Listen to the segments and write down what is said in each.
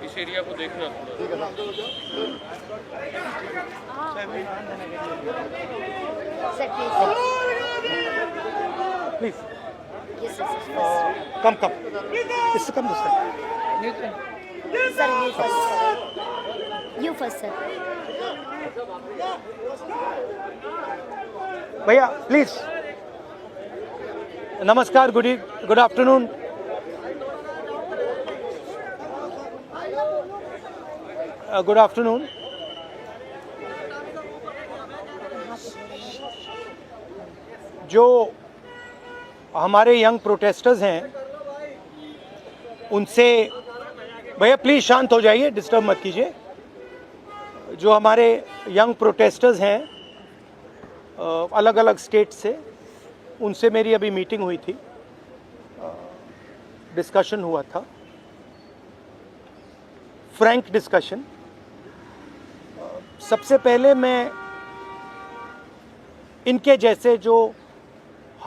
इस एरिया को देखना थोड़ा। Sir, Please. yes, sir. Come. It's come this time. Sir, you first. You first, sir. भैया please. नमस्कार, गुड आफ्टरनून। Good afternoon. जो हमारे यंग प्रोटेस्टर्स हैं उनसे, भैया प्लीज शांत हो जाइए, डिस्टर्ब मत कीजिए। जो हमारे यंग प्रोटेस्टर्स हैं अलग अलग स्टेट से, उनसे मेरी अभी मीटिंग हुई थी, डिस्कशन हुआ था, फ्रैंक डिस्कशन। सबसे पहले मैं इनके जैसे जो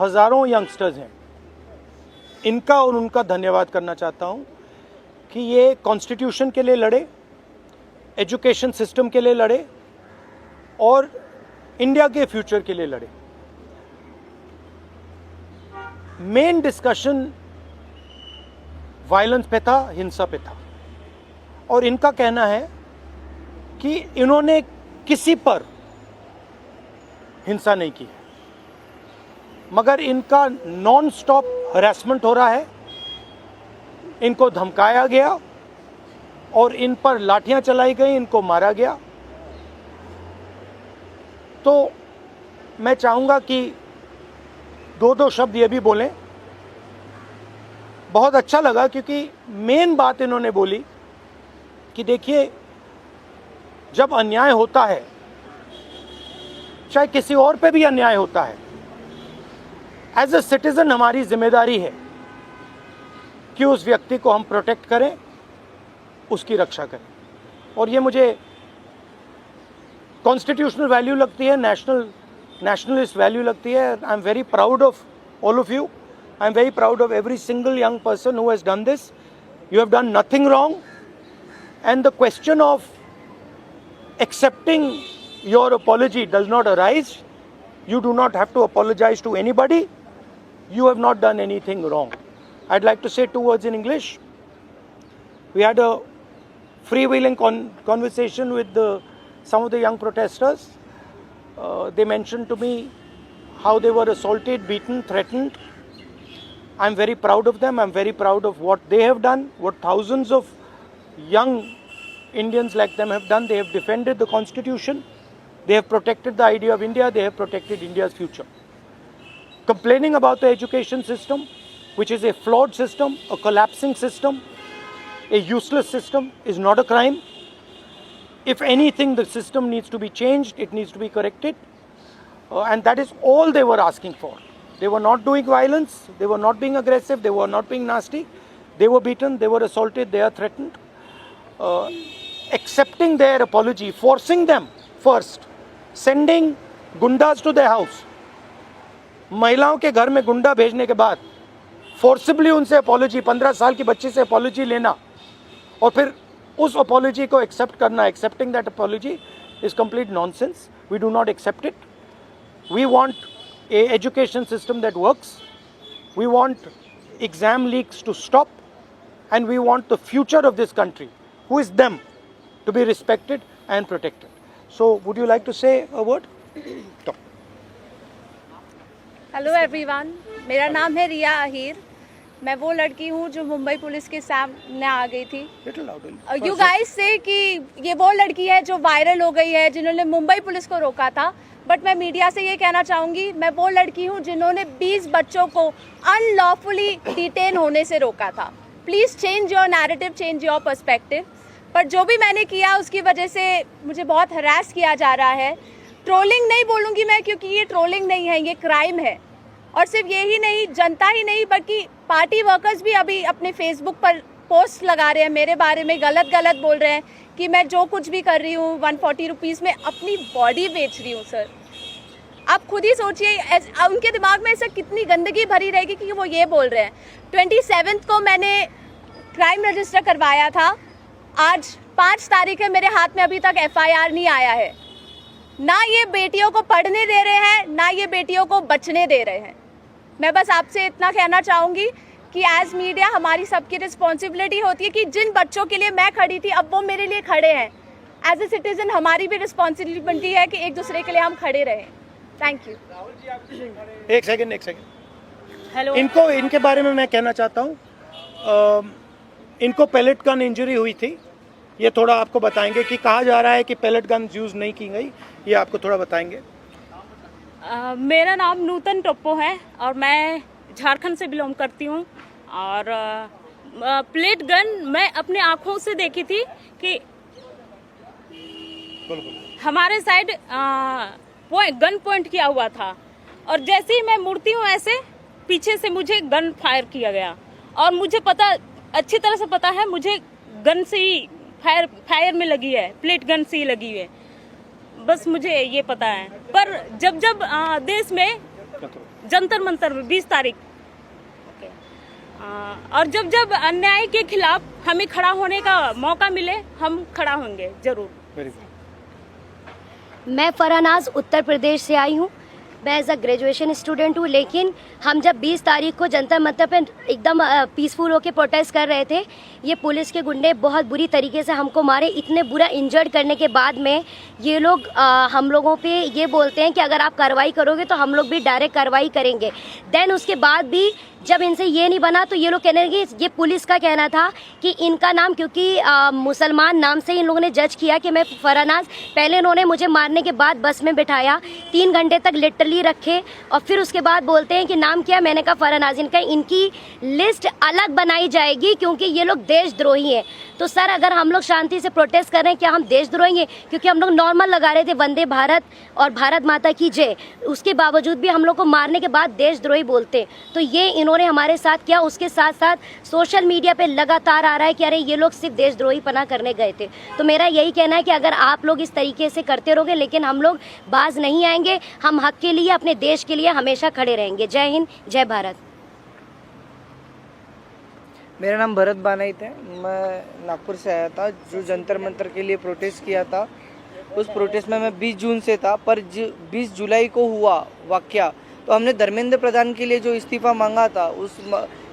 हज़ारों यंगस्टर्स हैं इनका और उनका धन्यवाद करना चाहता हूं कि ये कॉन्स्टिट्यूशन के लिए लड़े, एजुकेशन सिस्टम के लिए लड़े और इंडिया के फ्यूचर के लिए लड़े। मेन डिस्कशन वायलेंस पे था, हिंसा पे था, और इनका कहना है कि इन्होंने किसी पर हिंसा नहीं की है, मगर इनका नॉन स्टॉप हरासमेंट हो रहा है, इनको धमकाया गया और इन पर लाठियां चलाई गई, इनको मारा गया। तो मैं चाहूंगा कि दो शब्द ये भी बोलें। बहुत अच्छा लगा क्योंकि मेन बात इन्होंने बोली कि देखिए, जब अन्याय होता है, चाहे किसी और पे भी अन्याय होता है, एज ए सिटीजन हमारी जिम्मेदारी है कि उस व्यक्ति को हम प्रोटेक्ट करें, उसकी रक्षा करें। और ये मुझे कॉन्स्टिट्यूशनल वैल्यू लगती है, नेशनलिस्ट वैल्यू लगती है। I am very proud of all of you. I am very proud of every single young person who has done this. You have done nothing wrong, and the question of accepting your apology does not arise. You do not have to apologize to anybody. You have not done anything wrong. I'd like to say two words in English. We had a freewheeling conversation with some of the young protesters. They mentioned to me how they were assaulted, beaten, threatened. I'm very proud of them. I'm very proud of what they have done, what thousands of young Indians like them have done. They have defended the Constitution. They have protected the idea of India. They have protected India's future. Complaining about the education system, which is a flawed system, a collapsing system, a useless system, is not a crime. If anything, the system needs to be changed. It needs to be corrected. And that is all they were asking for. They were not doing violence, they were not being aggressive, they were not being nasty. They were beaten, they were assaulted, they are threatened. Accepting their apology, forcing them first, sending gundas to their house. महिलाओं के घर में गुंडा भेजने के बाद forcibly उनसे apology, 15 साल की बच्ची से अपॉलॉजी लेना और फिर उस अपॉलॉजी को एक्सेप्ट करना, accepting that apology is complete nonsense. We do not accept it. We want a education system that works. We want exam leaks to stop, and we want the future of this country, who is them, to be respected and protected. So would you like to say a word? Talk. Hello everyone, मेरा नाम है रिया आहिर. मैं वो लड़की हूँ जो Mumbai police के सामने आ गई थी. यू गाइस से कि ये वो लड़की है जो वायरल हो गई है, जिन्होंने मुंबई पुलिस को रोका था. बट मैं मीडिया से ये कहना चाहूँगी, मैं वो लड़की हूँ जिन्होंने 20 बच्चों को अनलॉफुली डिटेन होने से रोका था. Please change your narrative, change your perspective. पर जो भी मैंने किया उसकी वजह से मुझे बहुत हरास किया जा रहा है. ट्रोलिंग नहीं बोलूँगी मैं, क्योंकि ये ट्रोलिंग नहीं है, ये क्राइम है. और सिर्फ ये ही नहीं, जनता ही नहीं बल्कि पार्टी वर्कर्स भी अभी अपने फेसबुक पर पोस्ट लगा रहे हैं, मेरे बारे में गलत बोल रहे हैं कि मैं जो कुछ भी कर रही हूँ 140 रुपीज़ में अपनी बॉडी बेच रही हूँ. सर आप खुद ही सोचिए, उनके दिमाग में ऐसा कितनी गंदगी भरी रहेगी कि वो ये बोल रहे हैं. 27 को मैंने क्राइम रजिस्टर करवाया था आज 5 तारीख है, मेरे हाथ में अभी तक FIR नहीं आया है। ना ये बेटियों को पढ़ने दे रहे हैं, ना ये बेटियों को बचने दे रहे हैं। मैं बस आपसे इतना कहना चाहूँगी कि एज मीडिया हमारी सबकी रिस्पॉन्सिबिलिटी होती है कि जिन बच्चों के लिए मैं खड़ी थी अब वो मेरे लिए खड़े हैं। एज ए सिटीजन हमारी भी रिस्पॉन्सिबिलिटी है कि एक दूसरे के लिए हम खड़े रहें। Thank you. एक सेकंड हेलो। इनके बारे में मैं कहना चाहता हूँ। इनको पैलेट गन इंजरी हुई थी, ये थोड़ा आपको बताएंगे कि कहा जा रहा है कि पैलेट गन यूज़ नहीं की गई, ये आपको थोड़ा बताएंगे। मेरा नाम नूतन टोप्पो है और मैं झारखंड से बिलोंग करती हूँ। और प्लेट गन मैं अपने आँखों से देखी थी कि हमारे साइड गन पॉइंट किया हुआ था और जैसे ही मैं मुड़ती हूँ ऐसे पीछे से मुझे गन फायर किया गया और मुझे पता अच्छी तरह से पता है मुझे गन से ही फायर में लगी है, प्लेट गन से ही लगी है, बस मुझे ये पता है। पर जब देश में जंतर मंतर में 20 तारीख और जब अन्याय के खिलाफ हमें खड़ा होने का मौका मिले हम खड़ा होंगे जरूर। मैं फरहानाज उत्तर प्रदेश से आई हूँ। मैं एज अ ग्रेजुएशन स्टूडेंट हूँ, लेकिन हम जब 20 तारीख को जंतर मंतर पे एकदम पीसफुल होकर प्रोटेस्ट कर रहे थे, ये पुलिस के गुंडे बहुत बुरी तरीके से हमको मारे। इतने बुरा इंजर्ड करने के बाद में ये लोग हम लोगों पे ये बोलते हैं कि अगर आप कार्रवाई करोगे तो हम लोग भी डायरेक्ट कार्रवाई करेंगे। देन उसके बाद भी जब इनसे ये नहीं बना तो ये लोग कहने लगे, ये पुलिस का कहना था कि इनका नाम क्योंकि मुसलमान नाम से इन लोगों ने जज किया कि मैं फरहानाज। पहले इन्होंने मुझे मारने के बाद बस में बिठाया, 3 घंटे तक लिटरली रखे और फिर उसके बाद बोलते हैं कि नाम क्या। मैंने कहा फरहानाज। इनकी लिस्ट अलग बनाई जाएगी क्योंकि ये लोग देशद्रोही हैं। तो सर अगर हम लोग शांति से प्रोटेस्ट कर रहे हैं क्या हम देशद्रोही हैं? क्योंकि हम लोग नॉर्मल लगा रहे थे वंदे भारत और भारत माता की जय, उसके बावजूद भी हम लोग को मारने के बाद देशद्रोही बोलते। तो ये इन्होंने हमारे साथ किया। उसके साथ साथ सोशल मीडिया पे लगातार आ रहा है कि अरे ये लोग सिर्फ देशद्रोही पना करने गए थे। तो मेरा यही कहना है कि अगर आप लोग इस तरीके से करते रहोगे लेकिन हम लोग बाज नहीं आएंगे। हम हक के लिए, अपने देश के लिए हमेशा खड़े रहेंगे। जय हिंद, जय भारत। मेरा नाम भरत बानाइत है। मैं नागपुर से आया था जो जंतर मंतर के लिए प्रोटेस्ट किया था। उस प्रोटेस्ट में मैं 20 जून से था, पर 20 जुलाई को हुआ वाकया तो हमने धर्मेंद्र प्रधान के लिए जो इस्तीफ़ा मांगा था, उस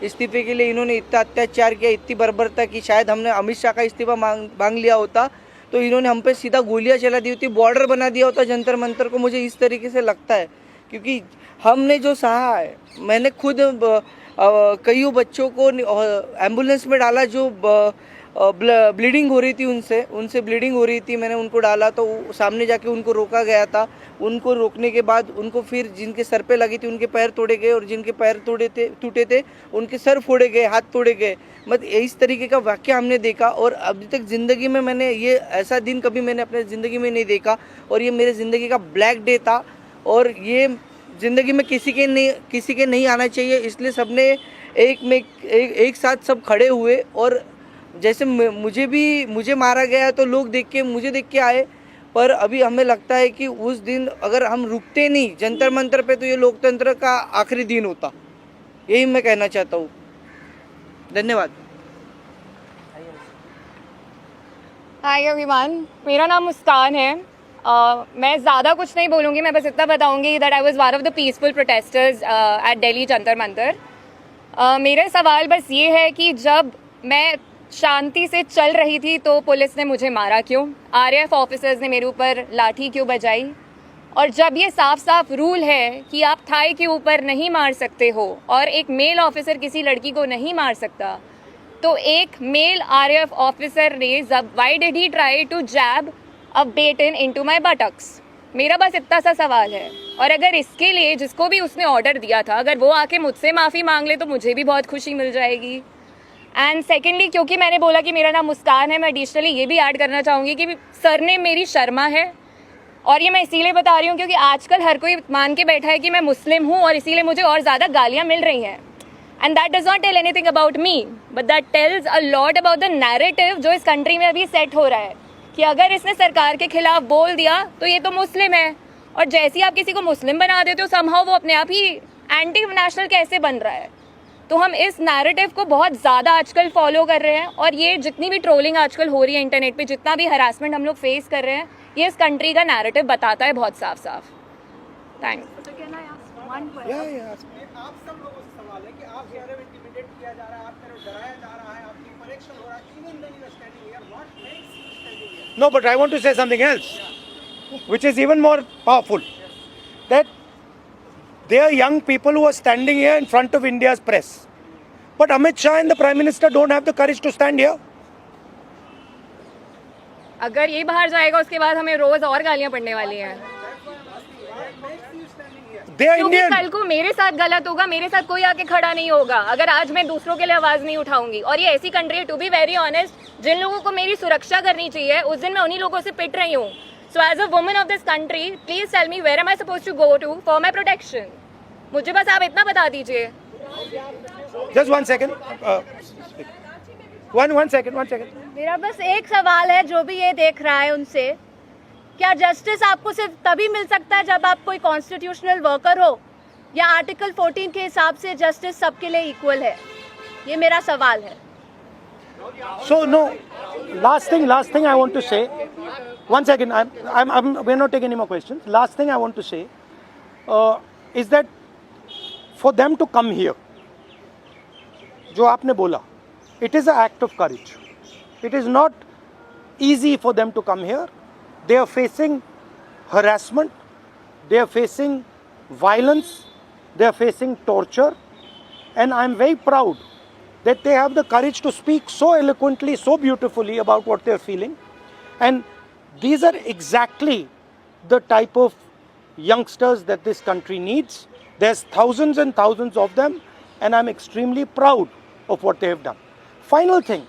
इस्तीफे के लिए इन्होंने इतना अत्याचार किया, इतनी बर्बरता की। शायद हमने अमित शाह का इस्तीफ़ा मांग लिया होता तो इन्होंने हम पे सीधा गोलियां चला दी होती, बॉर्डर बना दिया होता जंतर मंतर को। मुझे इस तरीके से लगता है क्योंकि हमने जो सहा है, मैंने खुद कई बच्चों को एम्बुलेंस में डाला जो ब्लीडिंग हो रही थी, उनसे ब्लीडिंग हो रही थी। मैंने उनको डाला तो सामने जाके उनको रोका गया था। उनको रोकने के बाद उनको फिर जिनके सर पे लगी थी उनके पैर तोड़े गए और जिनके पैर टूटे थे उनके सर फोड़े गए, हाथ तोड़े गए। मतलब इस तरीके का वाकया हमने देखा और अभी तक ज़िंदगी में मैंने ये ऐसा दिन कभी मैंने अपने ज़िंदगी में नहीं देखा और ये मेरे ज़िंदगी का ब्लैक डे था और ये ज़िंदगी में किसी के नहीं आना चाहिए। इसलिए सबने एक साथ सब खड़े हुए और जैसे मुझे मारा गया तो लोग मुझे देख के आए। पर अभी हमें लगता है कि उस दिन अगर हम रुकते नहीं जंतर मंतर पे तो ये लोकतंत्र का आखिरी दिन होता। यही मैं कहना चाहता हूँ। धन्यवाद। हाय एवरीवन, मेरा नाम मुस्कान है। मैं ज़्यादा कुछ नहीं बोलूँगी, मैं बस इतना बताऊँगी that I was one of the peaceful protesters at Delhi Jantar Mantar. मेरा सवाल बस ये है कि जब मैं शांति से चल रही थी तो पुलिस ने मुझे मारा क्यों? आरएएफ ऑफिसर्स ने मेरे ऊपर लाठी क्यों बजाई? और जब ये साफ साफ रूल है कि आप थाई के ऊपर नहीं मार सकते हो और एक मेल ऑफिसर किसी लड़की को नहीं मार सकता, तो एक मेल आरएएफ ऑफिसर ने why did he try to jab a baton into my buttocks? मेरा बस इतना सा सवाल है। और अगर इसके लिए जिसको भी उसने ऑर्डर दिया था अगर वो आके मुझसे माफ़ी मांग ले तो मुझे भी बहुत खुशी मिल जाएगी। एंड सेकेंडली, क्योंकि मैंने बोला कि मेरा नाम मुस्कान है, मैं एडिशनली ये भी ऐड करना चाहूँगी कि सरनेम मेरी शर्मा है। और ये मैं इसीलिए बता रही हूँ क्योंकि आजकल हर कोई मान के बैठा है कि मैं मुस्लिम हूँ और इसीलिए मुझे और ज़्यादा गालियाँ मिल रही हैं। And that does not tell anything about me, but that tells a lot about the narrative जो इस कंट्री में अभी सेट हो रहा है कि अगर इसने सरकार के खिलाफ बोल दिया तो ये तो मुस्लिम है, और जैसे ही आप किसी को मुस्लिम बना देते हो समहाउ वो अपने आप ही एंटी नेशनल कैसे बन रहा है। तो हम इस नैरेटिव को बहुत ज़्यादा आजकल फॉलो कर रहे हैं, और ये जितनी भी ट्रोलिंग आजकल हो रही है इंटरनेट पे, जितना भी हरासमेंट हम लोग फेस कर रहे हैं, ये इस कंट्री का नैरेटिव बताता है बहुत साफ साफ। थैंक्स। आप सब लोगों से सवाल है कि आप कह रहे हो इंटिमिडेट किया जा रहा है, आप कह रहे हो डराया जा रहा है, आपकी कनेक्शन हो रहा है, even when you are standing here, what makes you standing here? No, but I want to say something else, which is even more powerful. That there are young people who are standing here in front of India's press, but Amit Shah and the Prime Minister don't have the courage to stand here. अगर ये बाहर जाएगा उसके बाद हमें रोज और गालियां पड़ने वाली हैं, They are क्योंकि Indian. कल को मेरे साथ गलत होगा, मेरे साथ कोई आके खड़ा नहीं होगा अगर आज मैं दूसरों के लिए आवाज नहीं उठाऊंगी। और ये ऐसी कंट्री है, टू बी वेरी ऑनेस्ट, जिन लोगों को मेरी सुरक्षा करनी चाहिए उस दिन मैं उन्हीं लोगों से पिट रही हूँ। So as a woman of this country, please tell me where am I supposed to go to for my protection. मुझे बस आप इतना बता दीजिए। Just 1 second. One second. मेरा बस एक सवाल है जो भी ये देख रहा है उनसे, क्या जस्टिस आपको सिर्फ तभी मिल सकता है जब आप कोई कॉन्स्टिट्यूशनल वर्कर हो, या आर्टिकल 14 के हिसाब से जस्टिस सबके लिए इक्वल है? ये मेरा सवाल है। So no, last thing I want to say. 1 second, we're not taking any more questions. Last thing I want to say is that for them to come here, जो आपने बोला, it is an act of courage. It is not easy for them to come here. They are facing harassment, they are facing violence, they are facing torture, and I am very proud that they have the courage to speak so eloquently, so beautifully about what they are feeling. And these are exactly the type of youngsters that this country needs. There's thousands and thousands of them, and I'm extremely proud of what they have done. Final thing,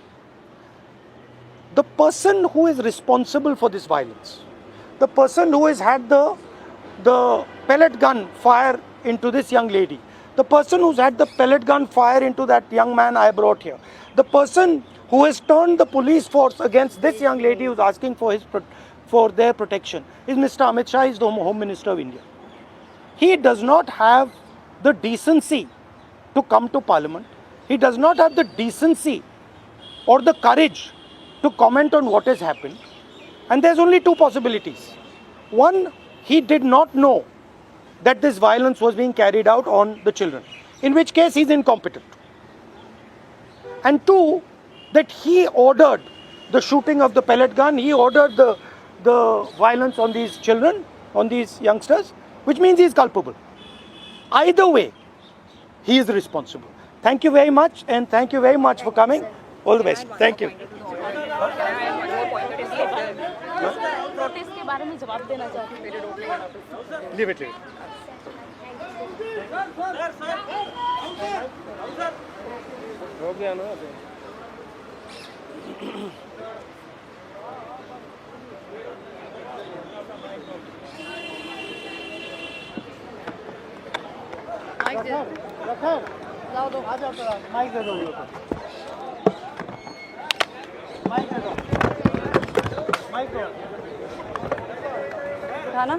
the person who is responsible for this violence, the person who has had the pellet gun fire into this young lady, the person who's had the pellet gun fire into that young man I brought here, the person who has turned the police force against this young lady who's asking for their protection is Mr. Amit Shah, is the Home Minister of India. He does not have the decency to come to Parliament. He does not have the decency or the courage to comment on what has happened. And there's only two possibilities. One, he did not know that this violence was being carried out on the children, in which case he's incompetent. And two, that he ordered the shooting of the pellet gun, he ordered the violence on these children, on these youngsters, which means he's culpable. Either way, he is responsible. Thank you very much, and thank you very much for coming. All the best. Thank you. Protest के बारे में जवाब देना चाहती हूँ। Leave it. हो गया ना। रखा जाओ दो, आ जाओ, माइक दे दो, माइक दे दो, माइक दो, था ना।